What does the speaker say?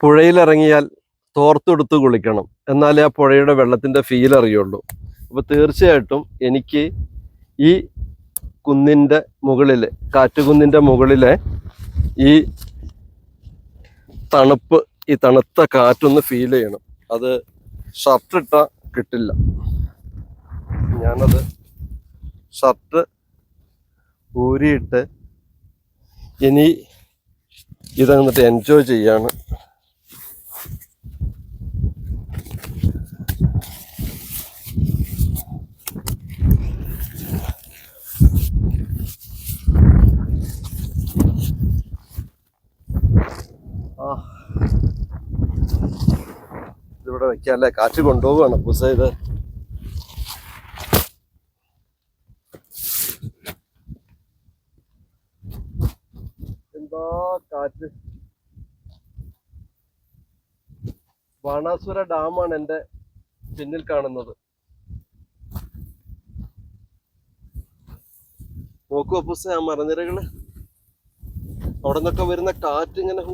പുഴയിലിറങ്ങിയാൽ തോർത്തെടുത്ത് കുളിക്കണം, എന്നാലേ ആ പുഴയുടെ വെള്ളത്തിൻ്റെ ഫീൽ അറിയുള്ളൂ. അപ്പോൾ തീർച്ചയായിട്ടും എനിക്ക് ഈ കുന്നിൻ്റെ മുകളിൽ, കാറ്റുകുന്നിൻ്റെ മുകളിലെ ഈ തണുപ്പ്, ഈ തണുത്ത കാറ്റൊന്ന് ഫീൽ ചെയ്യണം. അത് ഷർട്ടിട്ടാൽ കിട്ടില്ല. ഞാനത് ഷർട്ട് ഊരിയിട്ട് ഇനി ഇതങ്ങോട്ട് എൻജോയ് ചെയ്യാണ്. ഇതിവിടെ വെക്കാല്ലേ, കാറ്റ് കൊണ്ടുപോവുകയാണ് പുസ. ഇത് എന്താ കാറ്റ്. ബാണാസുര ഡാമാണ് എൻ്റെ പിന്നിൽ കാണുന്നത്. നോക്കൂ അപ്പൂസ, ആ മരനിരകള്, അവിടെ നിന്നൊക്കെ വരുന്ന കാറ്റ് ഇങ്ങനെ